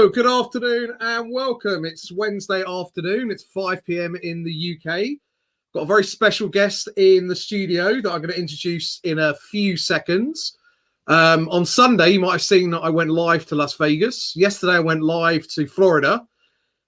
Hello, good afternoon and welcome. It's Wednesday afternoon. It's 5 p.m. in the UK. Got a very special guest in the studio that I'm going to introduce in a few seconds. On Sunday, you might have seen that I went live to Las Vegas. Yesterday, I went live to Florida.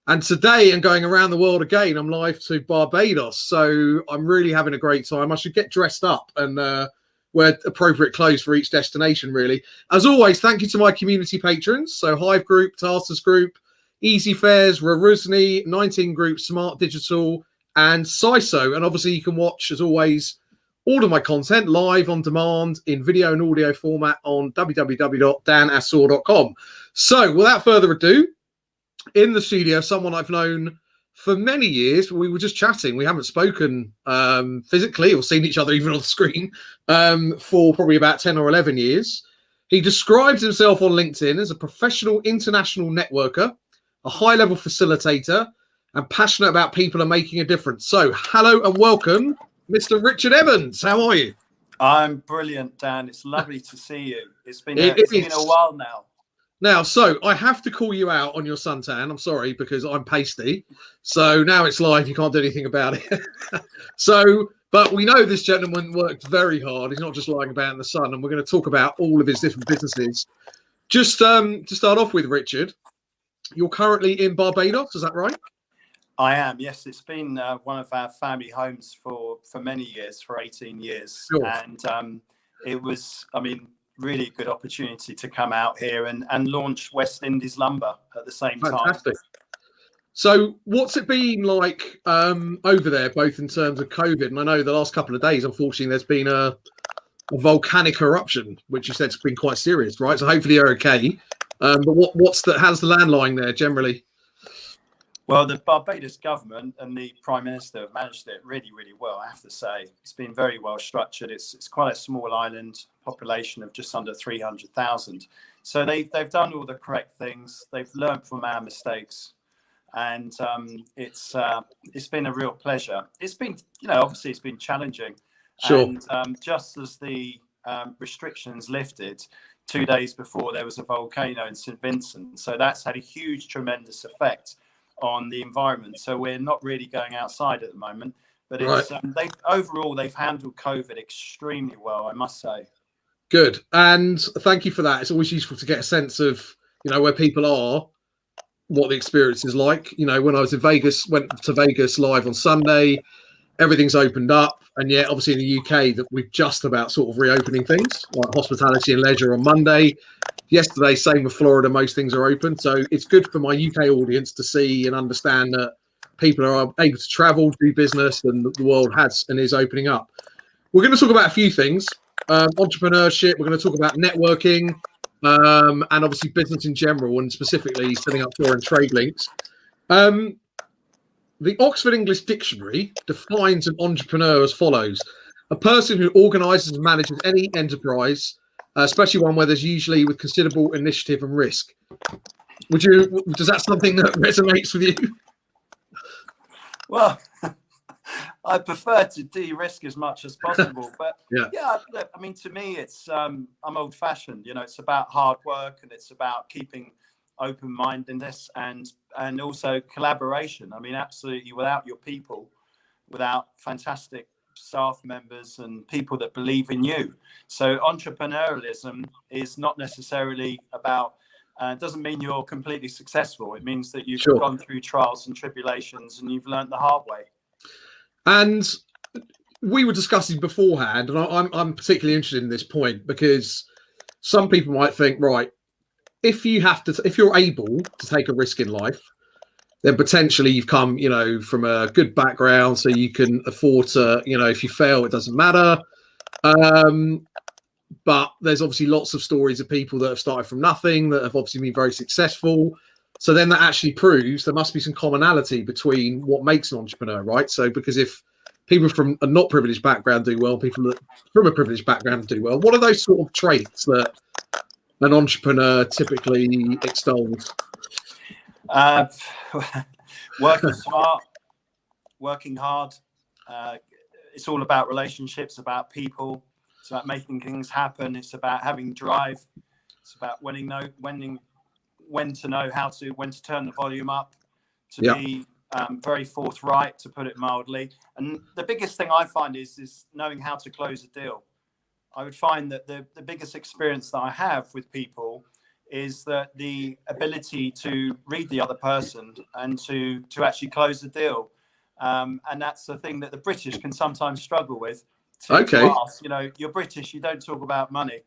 And today, I'm going around the world again. I'm live to Barbados. So I'm really having a great time. I should get dressed up and wear appropriate clothes for each destination, really. As always, thank you to my community patrons. So Hyve Group, Tarsus Group, Easyfairs, Rerusni, 19 Group, Smart Digital, and SISO. And obviously, you can watch, as always, all of my content live on demand in video and audio format on www.danassor.com. So without further ado, in the studio, someone I've known for many years. We were just chatting. We haven't spoken physically or seen each other even on the screen for probably about 10 or 11 years. He describes himself on LinkedIn as a professional international networker, a high-level facilitator, and passionate about people and making a difference. So hello and welcome, Mr. Richard Evans. How are you? I'm brilliant, Dan. It's lovely to see you. It's been a while now. Now, so I have to call you out on your suntan. I'm sorry, because I'm pasty. So now it's live. You can't do anything about it. But we know this gentleman worked very hard. He's not just lying about in the sun. And we're going to talk about all of his different businesses. Just to start off with, Richard, you're currently in Barbados. Is that right? I am. Yes, it's been one of our family homes for many years, for 18 years. Sure. And it was, really good opportunity to come out here and launch West Indies Lumber at the same time. Fantastic. So what's it been like over there, both in terms of COVID? And I know the last couple of days, unfortunately, there's been a volcanic eruption, which you said has been quite serious, right? So hopefully you're okay. But how's the land lying there generally? Well, the Barbados government and the Prime Minister have managed it really, really well, I have to say. It's been very well structured. It's quite a small island, population of just under 300,000. So they've done all the correct things. They've learned from our mistakes. And it's been a real pleasure. It's been, obviously it's been challenging. Sure. And just as the restrictions lifted 2 days before, there was a volcano in St. Vincent. So that's had a huge, tremendous effect on the environment. So we're not really going outside at the moment, but it's right. They've handled COVID extremely well, I must say. Good. And thank you for that. It's always useful to get a sense of, where people are, what the experience is like. When I was in Vegas, went to Vegas live on Sunday, everything's opened up. And yet, obviously in the UK, that we've just about sort of reopening things, like hospitality and leisure on Monday. Yesterday, same with Florida, most things are open. So it's good for my UK audience to see and understand that people are able to travel, do business, and the world has and is opening up. We're going to talk about a few things. Entrepreneurship, we're going to talk about networking, and obviously business in general, and specifically setting up foreign trade links. The Oxford English Dictionary defines an entrepreneur as follows: a person who organises and manages any enterprise, especially one where there's usually with considerable initiative and risk. Does that something that resonates with you? Well, I prefer to de-risk as much as possible, but yeah, to me, it's I'm old-fashioned. It's about hard work and it's about keeping open-mindedness and also collaboration. Absolutely, without your people, without fantastic staff members and people that believe in you. So entrepreneurialism is not necessarily about, doesn't mean you're completely successful. It means that you've gone through trials and tribulations and you've learned the hard way. And we were discussing beforehand, and I'm particularly interested in this point because some people might think, right, if you're able to take a risk in life, then potentially you've come, from a good background, so you can afford to, if you fail, it doesn't matter. But there's obviously lots of stories of people that have started from nothing, that have obviously been very successful. So then that actually proves there must be some commonality between what makes an entrepreneur, right? So because if people from a not privileged background do well, people that from a privileged background do well, what are those sort of traits that an entrepreneur typically extols? Working smart, working hard. It's all about relationships, about people. It's about making things happen. It's about having drive. It's about winning when to know when to turn the volume up, to Yeah. be very forthright, to put it mildly. And the biggest thing I find is knowing how to close a deal. I would find that the biggest experience that I have with people is that the ability to read the other person and to actually close the deal. And that's the thing that the British can sometimes struggle with. To ask, you're British, you don't talk about money.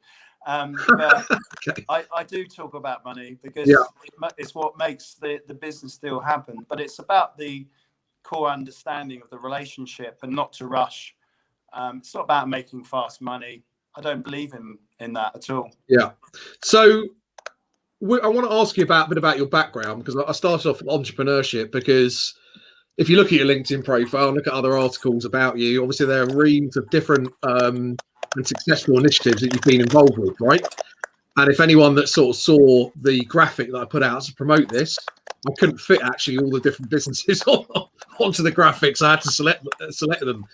But Okay. I do talk about money because it's what makes the business deal happen. But it's about the core understanding of the relationship and not to rush. It's not about making fast money. I don't believe in that at all. Yeah. So I want to ask you a bit about your background, because I started off with entrepreneurship, because if you look at your LinkedIn profile and look at other articles about you, obviously there are reams of different and successful initiatives that you've been involved with, right? And if anyone that sort of saw the graphic that I put out to promote this, I couldn't fit actually all the different businesses onto the graphics. I had to select them.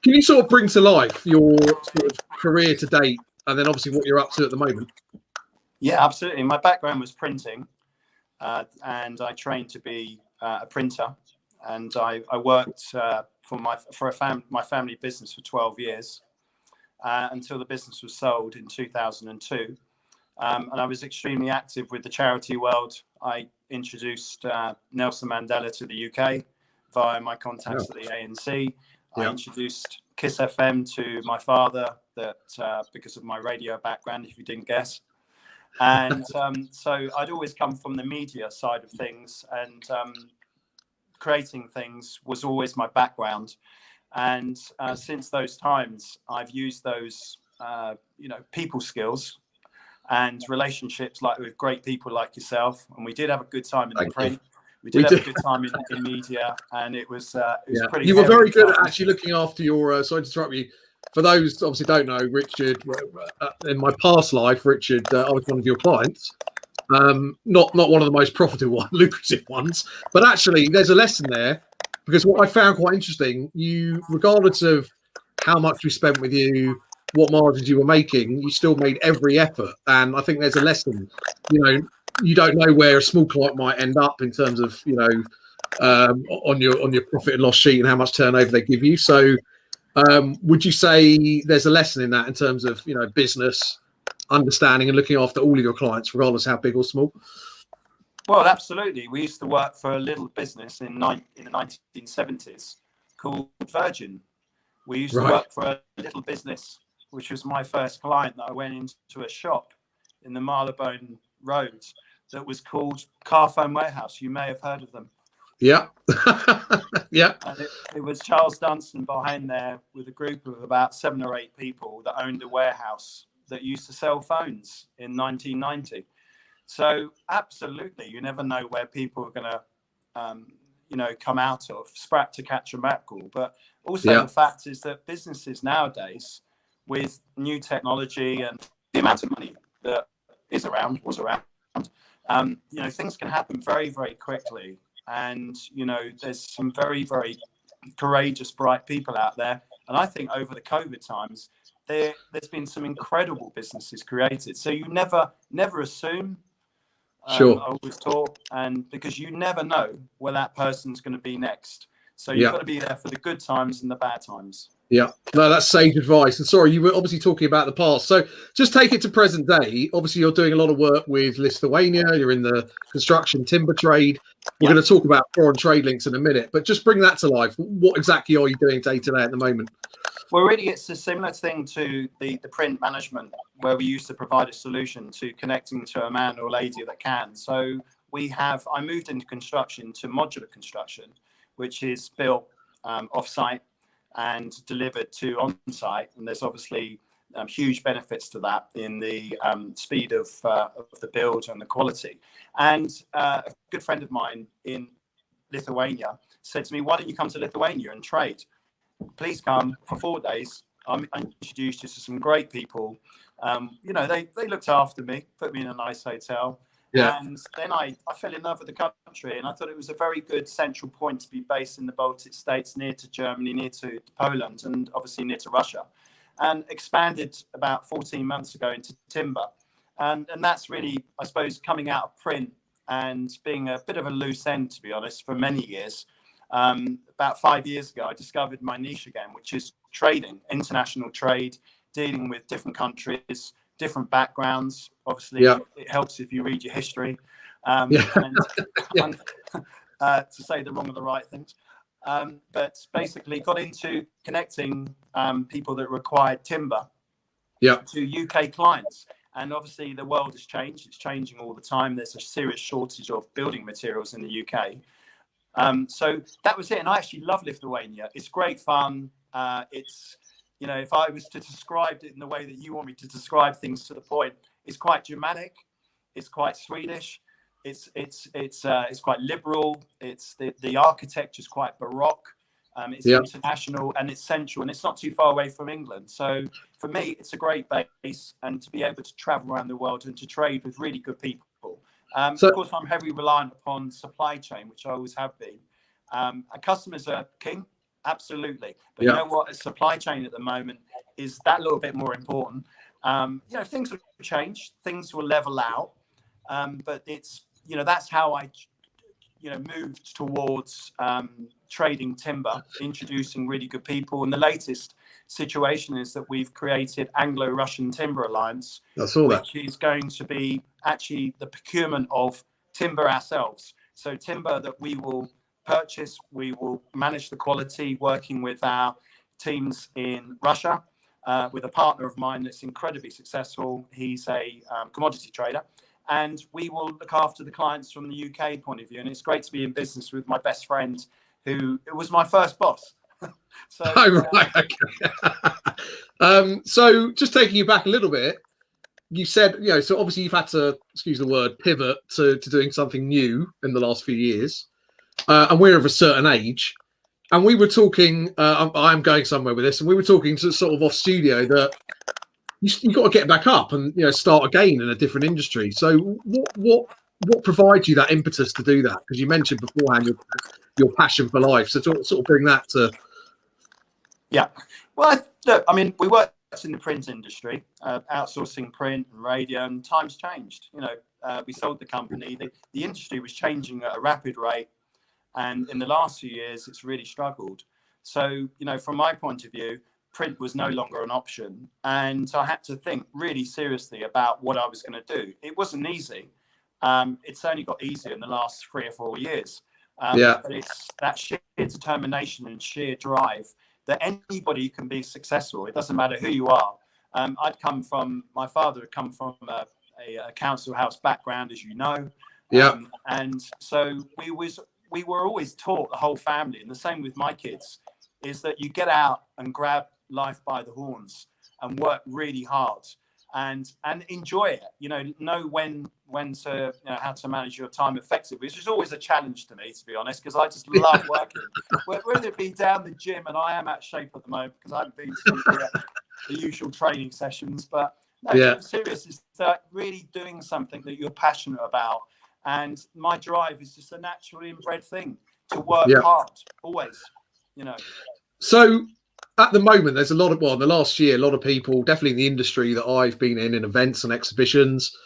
Can you sort of bring to life your sort of career to date, and then obviously what you're up to at the moment? Yeah, absolutely. My background was printing, and I trained to be a printer. And I worked for my family business for 12 years until the business was sold in 2002. And I was extremely active with the charity world. I introduced Nelson Mandela to the UK via my contacts at the ANC. I introduced Kiss FM to my father, because of my radio background, if you didn't guess. And so I'd always come from the media side of things, and creating things was always my background. And since those times, I've used those, people skills and relationships with great people like yourself. And we did have a good time in the print. We did have a good time in media, and it was pretty. You were very good at actually looking after your. Sorry to interrupt you. For those obviously don't know, Richard, in my past life, Richard, I was one of your clients. Not one of the most profitable, lucrative ones, but actually there's a lesson there, because what I found quite interesting, you, regardless of how much we spent with you, what margins you were making, you still made every effort. And I think there's a lesson. You don't know where a small client might end up in terms of on your profit and loss sheet and how much turnover they give you. So would you say there's a lesson in that, in terms of business understanding and looking after all of your clients, regardless how big or small? Well, absolutely. We used to work for a little business in the 1970s called Virgin. We used to work for a little business, which was my first client, that I went into a shop in the Marylebone Road that was called Carphone Warehouse. You may have heard of them. Yeah. Yeah. And it was Charles Dunstan behind there with a group of about 7 or 8 people that owned a warehouse that used to sell phones in 1990. So absolutely, you never know where people are going to, come out of, sprat to catch a mackerel. But also the fact is that businesses nowadays, with new technology and the amount of money that was around, things can happen very, very quickly. And, there's some very, very courageous, bright people out there. And I think over the COVID times, there's been some incredible businesses created. So you never assume. Sure. I always talk, and because you never know where that person's going to be next. So you've got to be there for the good times and the bad times. Yeah. No, that's sage advice. And sorry, you were obviously talking about the past. So just take it to present day. Obviously, you're doing a lot of work with Lithuania. You're in the construction timber trade. We're going to talk about foreign trade links in a minute, but just bring that to life. What exactly are you doing day to day at the moment? Well, really, it's a similar thing to the print management, where we used to provide a solution to connecting to a man or lady that can. So I moved into construction to modular construction, which is built off-site and delivered to on-site. And there's obviously huge benefits to that in the speed of the build and the quality. And a good friend of mine in Lithuania said to me, why don't you come to Lithuania and trade? Please come for 4 days. I introduced you to some great people. They looked after me, put me in a nice hotel. Yeah. And then I fell in love with the country, and I thought it was a very good central point to be based in the Baltic states, near to Germany, near to Poland, and obviously near to Russia, and expanded about 14 months ago into timber. And that's really, I suppose, coming out of print and being a bit of a loose end, to be honest, for many years. About 5 years ago, I discovered my niche again, which is trading, international trade, dealing with different countries, different backgrounds. Obviously, it helps if you read your history and to say the wrong or the right things. But basically got into connecting people that required timber to UK clients. And obviously the world has changed. It's changing all the time. There's a serious shortage of building materials in the UK. So that was it. And I actually love Lithuania. It's great fun. It's, you know, if I was to describe it in the way that you want me to describe things to the point, it's quite Germanic. It's quite Swedish. It's quite liberal. It's the architecture is quite Baroque. It's international and it's central, and it's not too far away from England. So for me, it's a great base, and to be able to travel around the world and to trade with really good people. Of course, I'm heavily reliant upon supply chain, which I always have been. And customers are king, absolutely. But you know what? A supply chain at the moment is that little bit more important. You know, things will change, things will level out, but it's, you know, that's how I, you know, moved towards trading timber, introducing really good people. And the latest situation is that we've created Anglo-Russian Timber Alliance, which is going to be actually the procurement of timber ourselves. So timber that we will purchase, we will manage the quality, working with our teams in Russia, with a partner of mine that's incredibly successful. He's a commodity trader. And we will look after the clients from the UK point of view. And it's great to be in business with my best friend, who was my first boss. So just taking you back a little bit, you said, you know, so obviously you've had to, excuse the word, pivot to doing something new in the last few years. And we're of a certain age. And we were talking, I'm going somewhere with this, and we were talking to sort of off studio that you've got to get back up and, you know, start again in a different industry. So what provides you that impetus to do that? Because you mentioned beforehand your passion for life. So sort of bring that to. Yeah. Well, look, I mean, we worked in the print industry, outsourcing print and radio, and times changed. You know, we sold the company. The industry was changing at a rapid rate. And in the last few years, it's really struggled. So, you know, from my point of view, print was no longer an option. And so I had to think really seriously about what I was going to do. It wasn't easy. It's only got easier in the last 3 or 4 years. But it's that sheer determination and sheer drive that anybody can be successful. It doesn't matter who you are. My father had come from a council house background, as you know. And so we were always taught, the whole family, and the same with my kids, is that you get out and grab life by the horns and work really hard and enjoy it. You know when to, you know, how to manage your time effectively, which is always a challenge to me, to be honest, because I just love working. Whether it be down the gym, and I am out of shape at the moment because I haven't been to the usual training sessions, but no, serious, is that really doing something that you're passionate about. And my drive is just a naturally inbred thing to work hard, always, you know. So at the moment, there's a lot of, well, in the last year, a lot of people, definitely in the industry that I've been in events and exhibitions,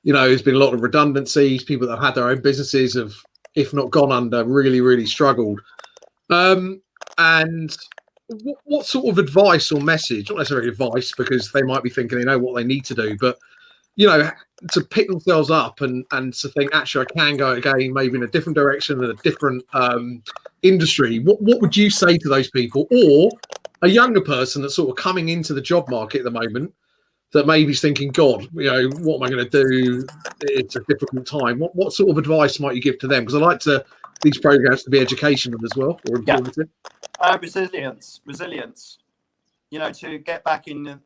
you know, there's been a lot of redundancies. People that have had their own businesses have, if not gone under, really, really struggled. And what sort of advice or message, not necessarily advice, because they might be thinking they know what they need to do, but, you know, to pick themselves up and to think, actually, I can go again, maybe in a different direction, in a different industry. What would you say to those people, or a younger person that's sort of coming into the job market at the moment that maybe is thinking, God, you know, what am I going to do? It's a difficult time. What sort of advice might you give to them? Because I like these programs to be educational as well, or informative. Resilience. You know, to get back in the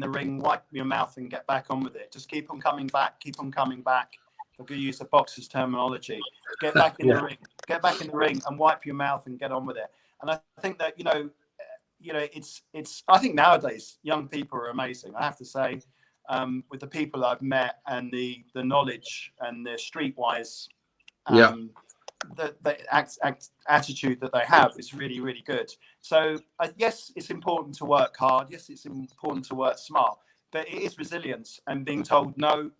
ring, wipe your mouth and get back on with it. Just keep on coming back. If I could use a boxer's terminology, get back in the ring and wipe your mouth and get on with it. And I think that, you know, it's, I think nowadays young people are amazing. I have to say, with the people I've met and the knowledge and the streetwise, the attitude that they have is really, really good. So yes, it's important to work hard. Yes, it's important to work smart, but it is resilience and being told no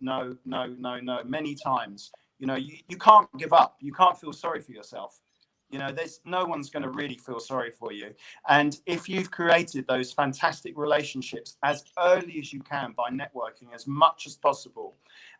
many times You know, you can't give up. You can't feel sorry for yourself. You know, there's no one's going to really feel sorry for you. And if you've created those fantastic relationships as early as you can by networking as much as possible,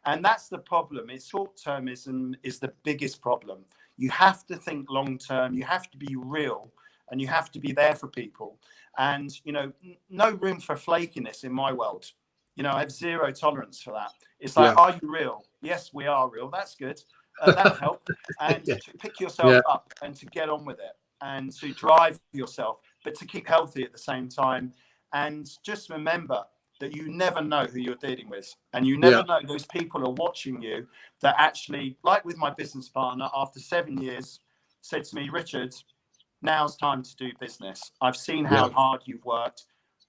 and that's the problem. It's short-termism is the biggest problem. You have to think long-term. You have to be real, and you have to be there for people. And, you know, no room for flakiness in my world. You know, I have zero tolerance for that. It's like, are you real? Yes, we are real. That's good. That'll help. And to pick yourself up and to get on with it and to drive yourself, but to keep healthy at the same time. And just remember that you never know who you're dealing with. And you never know those people are watching you that actually, like with my business partner, after 7 years, said to me, Richard, now's time to do business. I've seen how hard you've worked.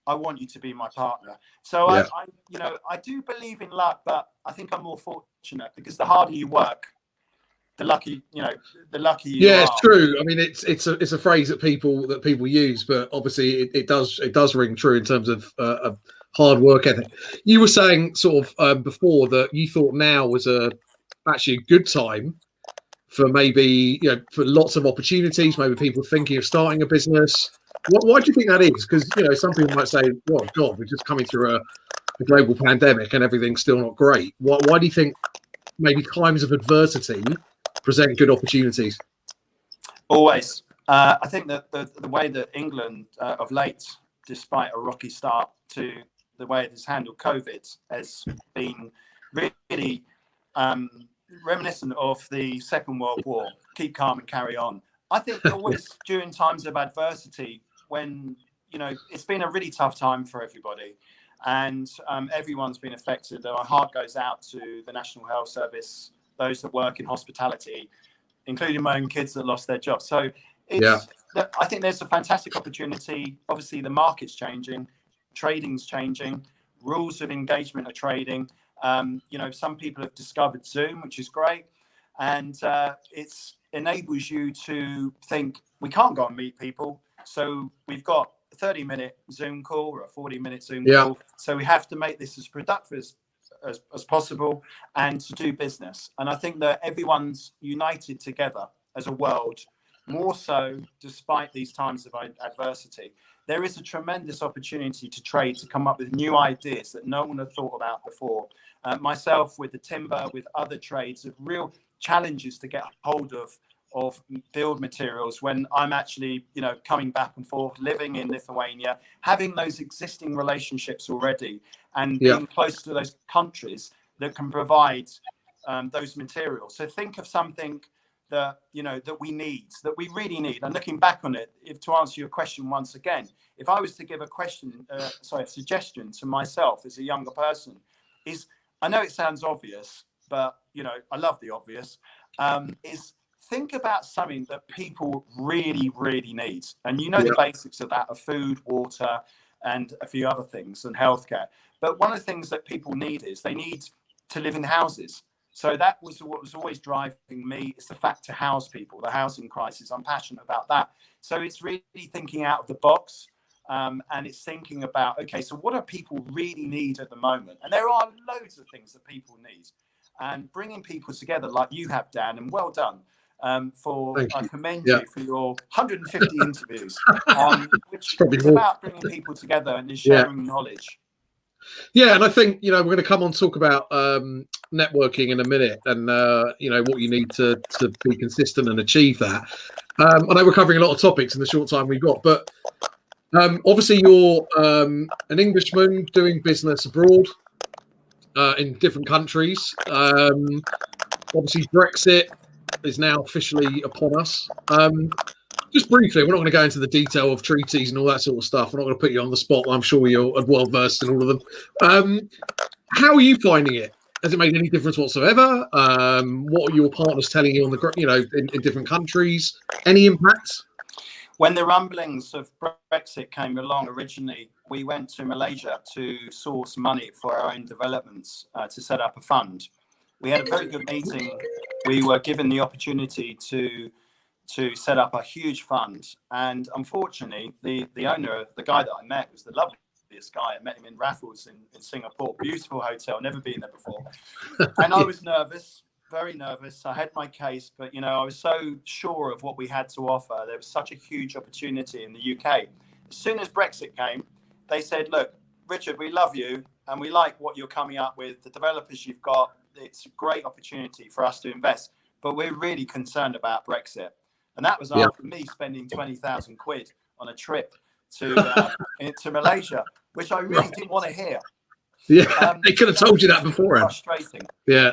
I want you to be my partner. So I, you know, I do believe in luck, but I think I'm more fortunate because the harder you work, the lucky, you know, the lucky you are. It's true. I mean, it's a phrase that people use, but obviously it does ring true in terms of hard work ethic. You were saying sort of before that you thought now was actually a good time for maybe, you know, for lots of opportunities, maybe people thinking of starting a business. Why do you think that is? Because, you know, some people might say, well, God, we're just coming through a global pandemic and everything's still not great. Why do you think maybe times of adversity present good opportunities? Always. I think that the way that England of late, despite a rocky start to the way it has handled COVID, has been really reminiscent of the Second World War. Keep calm and carry on. I think always during times of adversity, when, you know, it's been a really tough time for everybody and everyone's been affected. My heart goes out to the National Health Service, those that work in hospitality, including my own kids that lost their jobs. So it's, I think there's a fantastic opportunity. Obviously, the market's changing, trading's changing, rules of engagement are trading. You know, some people have discovered Zoom, which is great. And it's enables you to think, we can't go and meet people. So we've got a 30-minute Zoom call or a 40-minute Zoom call. So we have to make this as productive as possible and to do business. And I think that everyone's united together as a world, more so despite these times of adversity. There is a tremendous opportunity to trade, to come up with new ideas that no one had thought about before. Myself with the timber, with other trades, of real challenges to get hold of build materials when I'm actually, you know, coming back and forth, living in Lithuania, having those existing relationships already and being close to those countries that can provide those materials. So think of something that, you know, that we need, that we really need. And looking back on it, if to answer your question once again, if I was to give a suggestion to myself as a younger person, is, I know it sounds obvious, but, you know, I love the obvious, is think about something that people really, really need. And you know the basics of that are food, water, and a few other things, and healthcare. But one of the things that people need is they need to live in houses. So that was what was always driving me, is the fact to house people, the housing crisis. I'm passionate about that. So it's really thinking out of the box. And it's thinking about, okay, so what do people really need at the moment? And there are loads of things that people need. And bringing people together like you have, Dan, and well done. I commend you for your 150 interviews, which is about bringing people together and sharing knowledge. Yeah, and I think, you know, we're going to come on and talk about networking in a minute, and you know, what you need to be consistent and achieve that. I know we're covering a lot of topics in the short time we've got, but obviously you're an Englishman doing business abroad in different countries. Obviously Brexit is now officially upon us. Just briefly, we're not going to go into the detail of treaties and all that sort of stuff. We're not going to put you on the spot. I'm sure you're well versed in all of them. How are you finding it? Has it made any difference whatsoever? What are your partners telling you on the, you know, in different countries? Any impact? When the rumblings of Brexit came along originally, we went to Malaysia to source money for our own developments, to set up a fund. We had a very good meeting. We were given the opportunity to set up a huge fund. And unfortunately, the owner, the guy that I met, was the loveliest guy. I met him in Raffles in Singapore. Beautiful hotel, never been there before. And I was nervous. very nervous. I had my case, but I was so sure of what we had to offer. There was such a huge opportunity in the UK. As soon as Brexit came, they said, look, Richard, we love you and we like what you're coming up with, the developers you've got. It's a great opportunity for us to invest, but we're really concerned about Brexit. And that was after me spending 20,000 quid on a trip to Malaysia, which I really didn't want to hear. Yeah, they could have told you that beforehand. Frustrating. Yeah,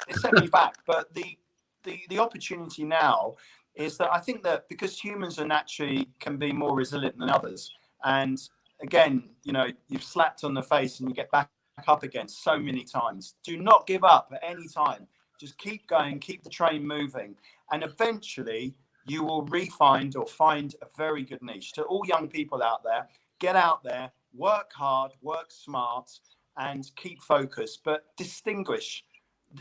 it set me back. But the opportunity now is that I think that because humans are naturally can be more resilient than others, and again, you've slapped on the face and you get back up again so many times. Do not give up at any time. Just keep going, keep the train moving, and eventually you will find a very good niche. To all young people out there, get out there, work hard, work smart, and keep focused, but distinguish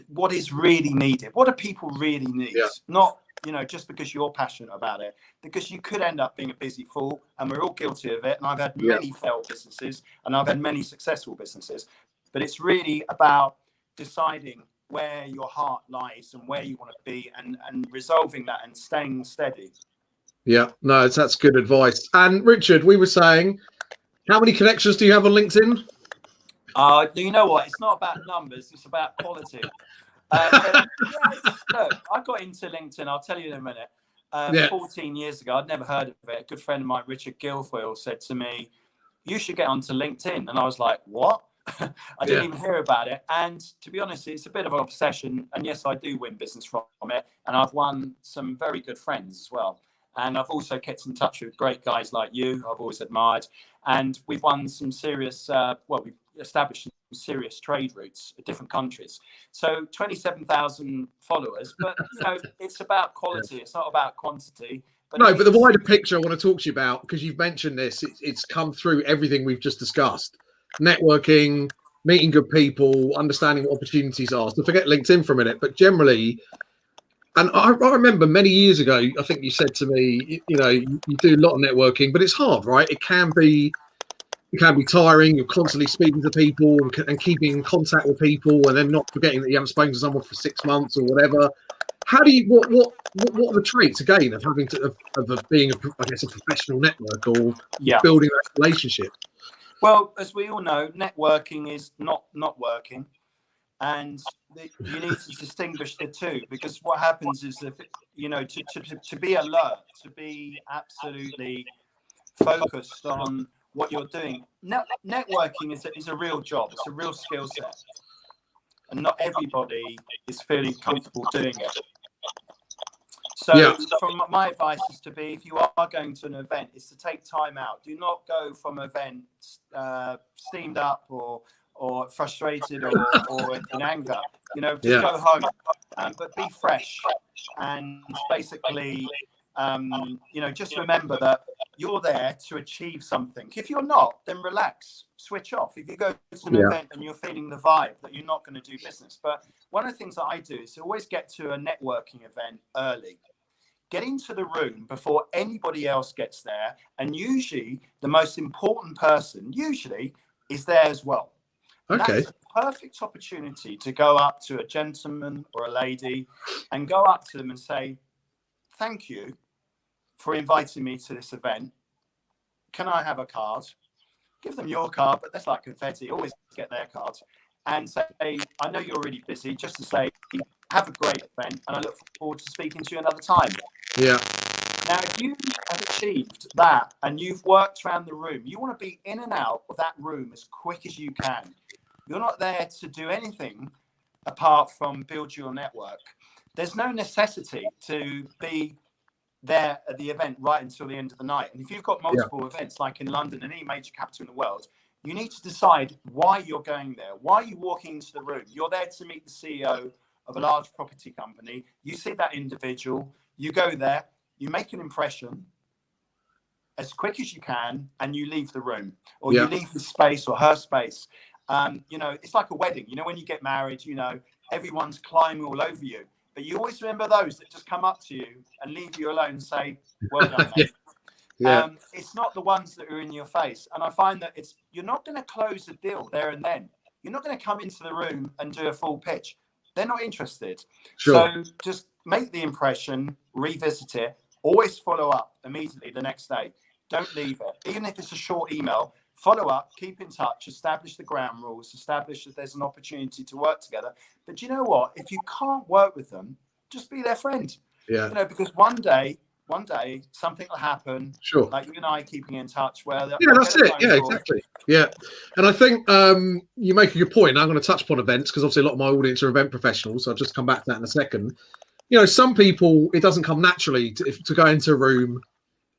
what is really needed. What do people really need? Not, just because you're passionate about it, because you could end up being a busy fool, and we're all guilty of it. And I've had many failed businesses and I've had many successful businesses, but it's really about deciding where your heart lies and where you want to be, and resolving that and staying steady. Yeah, no, that's good advice. And Richard, we were saying, how many connections do you have on LinkedIn? You know what? It's not about numbers; it's about quality. Look, I got into LinkedIn. I'll tell you in a minute. 14 years ago, I'd never heard of it. A good friend of mine, Richard Guilfoyle, said to me, "You should get onto LinkedIn." And I was like, "What?" I didn't even hear about it. And to be honest, it's a bit of an obsession. And yes, I do win business from it. And I've won some very good friends as well. And I've also kept in touch with great guys like you, who I've always admired. And we've won some serious, we've established some serious trade routes at different countries. So 27,000 followers, but it's about quality. It's not about quantity. But the wider picture I want to talk to you about, because you've mentioned this, it's come through everything we've just discussed. Networking, meeting good people, understanding what opportunities are. So forget LinkedIn for a minute, but generally, and I remember many years ago, I think you said to me, you do a lot of networking, but it's hard, right? It can be tiring. You're constantly speaking to people and keeping in contact with people, and then not forgetting that you haven't spoken to someone for 6 months or whatever. How do you? What are the traits again of having of being a professional network or building that relationship? Well, as we all know, networking is not working, and you need to distinguish the two, because what happens is that to be alert, to be absolutely focused on what you're doing. Networking is a real job. It's a real skill set, and not everybody is feeling comfortable doing it. So from my advice is to be, if you are going to an event, is to take time out. Do not go from events steamed up or frustrated or in anger. Just go home, but be fresh, and basically, just remember that you're there to achieve something. If you're not, then relax, switch off. If you go to an event and you're feeling the vibe that you're not going to do business. But one of the things that I do is always get to a networking event early. Get into the room before anybody else gets there. And usually the most important person is there as well. Okay. That's a perfect opportunity to go up to a gentleman or a lady and go up to them and say, "Thank you for inviting me to this event. Can I have a card?" Give them your card, but that's like confetti. Always get their cards. And say, "I know you're really busy," just to say, "Have a great event, and I look forward to speaking to you another time." Yeah. Now, if you have achieved that and you've worked around the room, you want to be in and out of that room as quick as you can. You're not there to do anything apart from build your network. There's no necessity to be there at the event right until the end of the night. And if you've got multiple events, like in London and any major capital in the world, you need to decide why you're going there. Why are you walking into the room? You're there to meet the CEO of a large property company. You see that individual, you go there, you make an impression as quick as you can, and you leave the room, or you leave the space or her space. It's like a wedding. When you get married, everyone's climbing all over you. But you always remember those that just come up to you and leave you alone and say, "Well done, mate." It's not the ones that are in your face. And I find that you're not going to close a deal there and then. You're not going to come into the room and do a full pitch. they're not interested. Sure. So just make the impression, revisit it, always follow up immediately the next day. Don't leave it. Even if it's a short email, follow up, keep in touch, establish the ground rules, establish that there's an opportunity to work together. But you know what? If you can't work with them, just be their friend. Yeah. You know, because one day something will happen. Sure. Like you and I keeping in touch. Where that's it. Yeah, exactly. Yeah, and I think you make a good point. I'm going to touch upon events because obviously a lot of my audience are event professionals. So I'll just come back to that in a second. You know, some people it doesn't come naturally to go into a room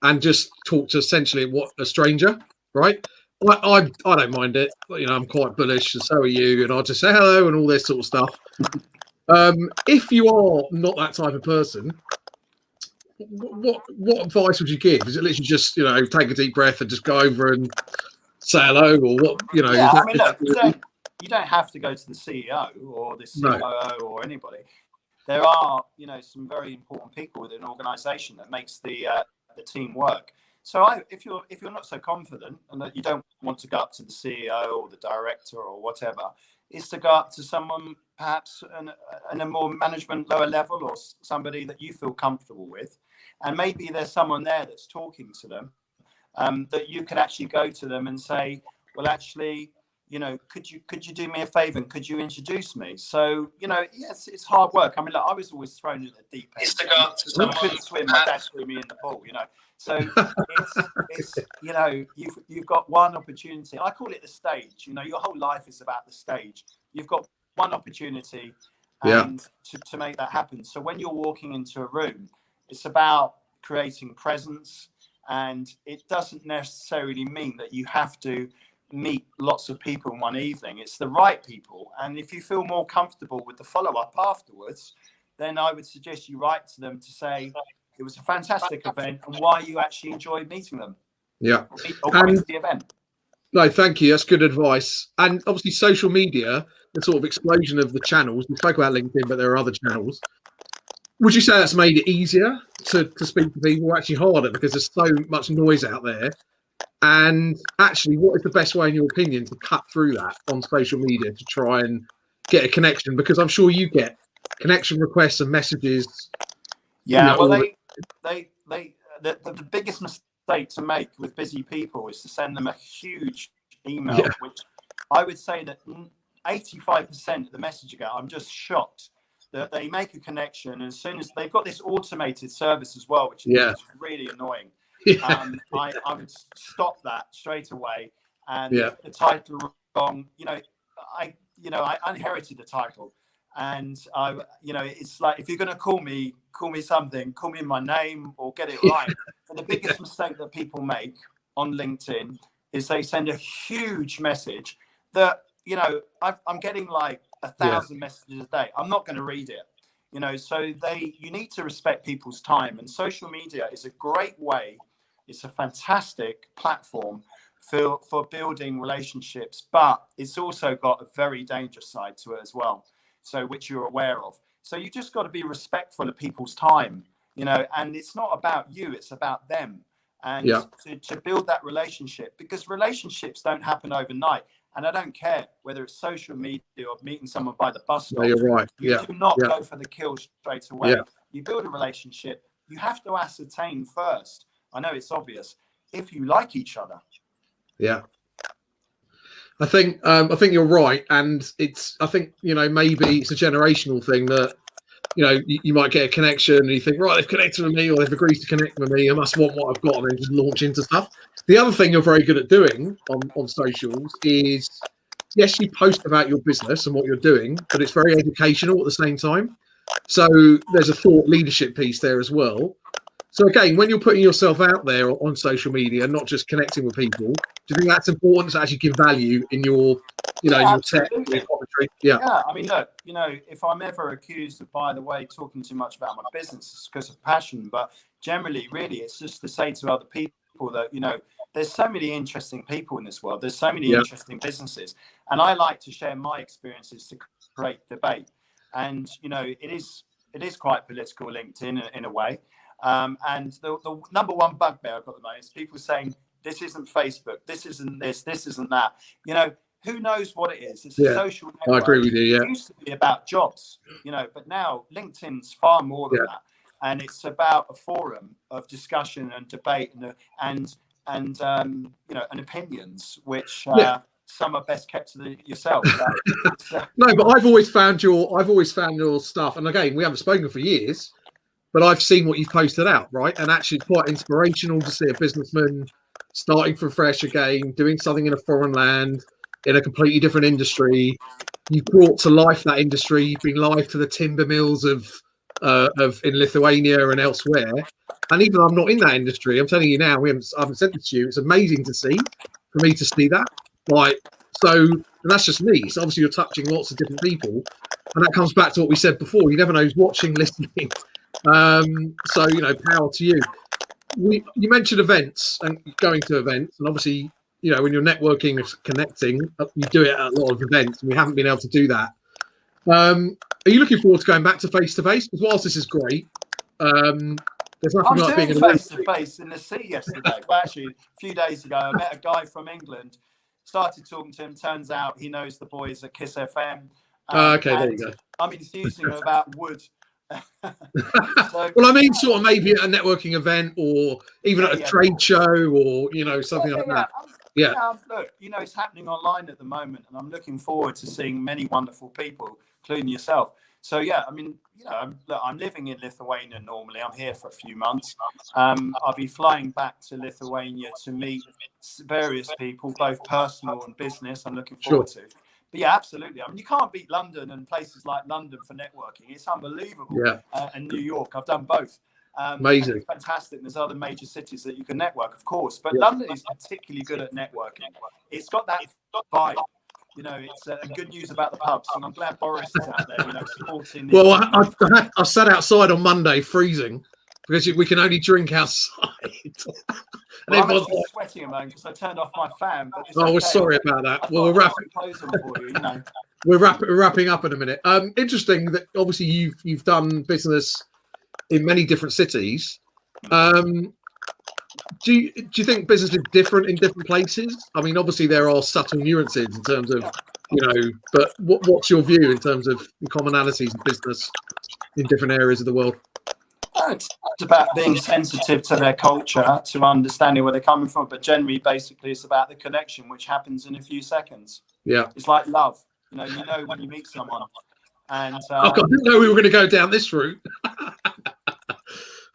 and just talk to essentially a stranger, right? I don't mind it. You know, I'm quite bullish, and so are you. And I'll just say hello and all this sort of stuff. If you are not that type of person, what advice would you give? Is it literally just take a deep breath and just go over and say hello, or what? Yeah, I mean, look, you don't have to go to the CEO or the COO or anybody. There are some very important people within an organisation that makes the team work. So if you're not so confident and that you don't want to go up to the CEO or the director or whatever, is to go up to someone perhaps in a more management lower level or somebody that you feel comfortable with. And maybe there's someone there that's talking to them that you could actually go to them and say, well, actually, could you do me a favor and could you introduce me? So, yes, it's hard work. I mean, look, I was always thrown in the deep end. I couldn't swim, my dad threw me in the pool, So it's you've got one opportunity. I call it the stage. Your whole life is about the stage. You've got one opportunity and to make that happen. So when you're walking into a room, it's about creating presence, and it doesn't necessarily mean that you have to meet lots of people in one evening. It's the right people, and if you feel more comfortable with the follow-up afterwards, then I would suggest you write to them to say it was a fantastic event and why you actually enjoyed meeting them. Or coming to the event. No, thank you. That's good advice. And obviously social media, the sort of explosion of the channels, we spoke about LinkedIn, but there are other channels. Would you say that's made it easier to speak to people, or actually harder because there's so much noise out there? And actually, what is the best way, in your opinion, to cut through that on social media to try and get a connection? Because I'm sure you get connection requests and messages. Yeah, well, the biggest mistake to make with busy people is to send them a huge email, which I would say that 85% of the message you get, I'm just shocked that they make a connection, and as soon as they've got this automated service as well, which is really annoying. I would stop that straight away. And the title wrong, I inherited the title, and it's like, if you're going to call me something, call me my name or get it right. And the biggest mistake that people make on LinkedIn is they send a huge message that I'm getting like 1,000 messages a day. I'm not going to read it. So you need to respect people's time, and social media is a great way. It's a fantastic platform for building relationships, but it's also got a very dangerous side to it as well. So which you're aware of. So you just got to be respectful of people's time, and it's not about you, it's about them. And to build that relationship, because relationships don't happen overnight. And I don't care whether it's social media or meeting someone by the bus stop. You're right. You do not go for the kill straight away. You build a relationship. You have to ascertain first. I know it's obvious, if you like each other. Yeah. I think you're right. And I think maybe it's a generational thing that, you might get a connection and you think, right, they've connected with me, or they've agreed to connect with me. I must want what I've got, and then just launch into stuff. The other thing you're very good at doing on socials is, yes, you post about your business and what you're doing, but it's very educational at the same time. So there's a thought leadership piece there as well. So again, when you're putting yourself out there on social media, not just connecting with people, do you think that's important to actually give value in your, your tech, your commentary? Yeah. I mean, look, if I'm ever accused of, by the way, talking too much about my business, it's because of passion. But generally, really, it's just to say to other people that, there's so many interesting people in this world. There's so many interesting businesses. And I like to share my experiences to create debate. And, it is quite political, LinkedIn, in a way. And the number one bugbear I've got at the moment is people saying, this isn't Facebook, this isn't this isn't that. who knows what it is? It's a social network. I agree with you. Yeah, it used to be about jobs, but now LinkedIn's far more than that, and it's about a forum of discussion and debate and opinions, which some are best kept to yourself. No, but I've always found your stuff, and again, we haven't spoken for years, but I've seen what you've posted out, right? And actually, quite inspirational to see a businessman starting from fresh again, doing something in a foreign land, in a completely different industry. You've brought to life that industry. You've been live to the timber mills of in Lithuania and elsewhere. And even though I'm not in that industry, I'm telling you now, I haven't said this to you. It's amazing to see, for me to see that. And that's just me. So obviously you're touching lots of different people, and that comes back to what we said before. You never know who's watching, listening. So power to you. You mentioned events and going to events, and obviously when you're networking and connecting, you do it at a lot of events, and we haven't been able to do that. Are you looking forward to going back to face? Because whilst this is great, there's nothing like being face to face in the sea yesterday. Well, actually, a few days ago, I met a guy from England. Started talking to him. Turns out he knows the boys at Kiss FM. Okay, there you go. I'm enthusing about wood. Well, I mean, sort of maybe at a networking event, or even at a trade show, or something like that. Look, it's happening online at the moment, and I'm looking forward to seeing many wonderful people, including yourself. So I'm living in Lithuania normally. I'm here for a few months. I'll be flying back to Lithuania to meet various people, both personal and business. I'm looking forward to. But yeah, absolutely. I mean, you can't beat London and places like London for networking. It's unbelievable. Yeah. And New York, I've done both. Amazing. It's fantastic. There's other major cities that you can network, of course, but London is particularly good at networking. It's got that vibe. It's good news about the pubs, and I'm glad Boris is out there, supporting. Well, I sat outside on Monday, freezing, because we can only drink outside. Well, I'm actually sweating a moment because I turned off my fan. But we're sorry about that. Well, we're wrapping up in a minute. Interesting that obviously you've done business in many different cities. Do you think business is different in different places? I mean, obviously there are subtle nuances in terms of, but what's your view in terms of the commonalities of business in different areas of the world? It's about being sensitive to their culture, to understanding where they're coming from. But generally, basically, it's about the connection, which happens in a few seconds. Yeah. It's like love. You know when you meet someone. And I didn't know we were going to go down this route.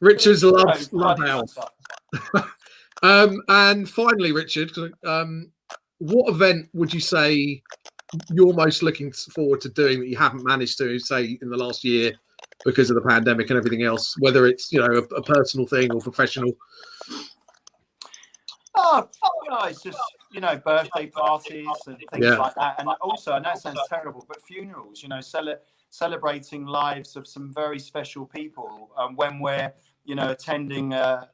Richard's love house. And finally, Richard, what event would you say you're most looking forward to doing that you haven't managed to, say, in the last year because of the pandemic and everything else, whether it's a personal thing or professional? It's just birthday parties and things like that, and also, and that sounds terrible, but funerals. Celebrating lives of some very special people when we're attending a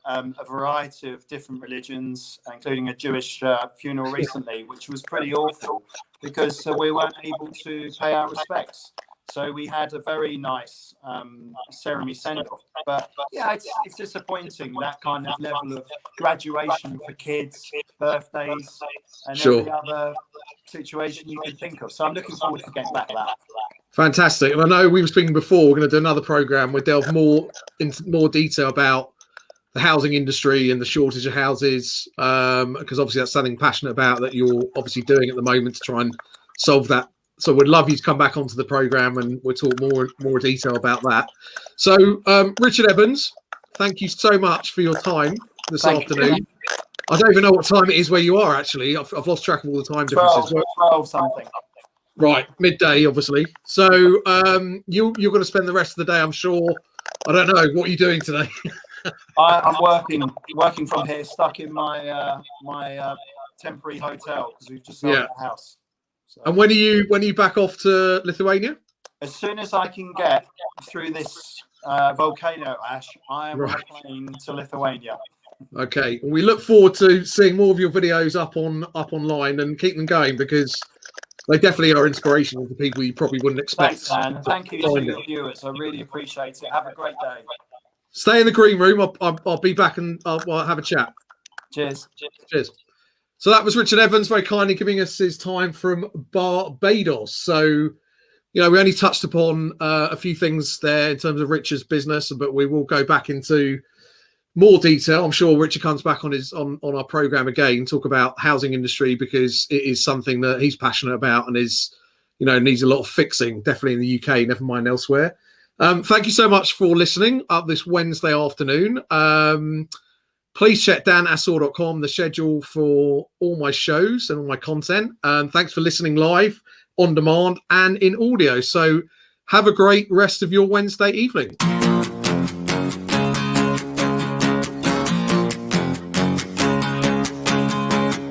variety of different religions, including a Jewish funeral recently, which was pretty awful because we weren't able to pay our respects. So we had a very nice ceremony send-off. But yeah, it's disappointing, that kind of level of graduation for kids, birthdays, and every other situation you can think of. So I'm looking forward to getting back to that. Fantastic. And I know we were speaking before, we're going to do another program. We'll delve into more detail about the housing industry and the shortage of houses, because obviously that's something passionate about that you're obviously doing at the moment to try and solve that. So we'd love you to come back onto the program and we'll talk more detail about that. So Richard Evans, thank you so much for your time this afternoon. I don't even know what time it is where you are, actually. I've lost track of all the time differences. 12 something. Right, midday, obviously. So you're going to spend the rest of the day, I'm sure. I don't know. What are you doing today? I'm working from here, stuck in my temporary hotel because we've just sold the house. So. And when are you back off to Lithuania? As soon as I can get through this volcano ash, I am on a plane to Lithuania. Okay, we look forward to seeing more of your videos up online and keep them going because they definitely are inspirational to people you probably wouldn't expect. Thanks, man. Thank you to your viewers. I really appreciate it. Have a great day. Stay in the green room. I'll be back and I'll have a chat. Cheers. Cheers. So that was Richard Evans very kindly giving us his time from Barbados. So, we only touched upon a few things there in terms of Richard's business, but we will go back into more detail. I'm sure Richard comes back on our program again, talk about housing industry, because it is something that he's passionate about and is, needs a lot of fixing, definitely in the UK, never mind elsewhere. Thank you so much for listening up this Wednesday afternoon. Please check danasor.com, the schedule for all my shows and all my content. Thanks for listening live, on demand, and in audio. So have a great rest of your Wednesday evening.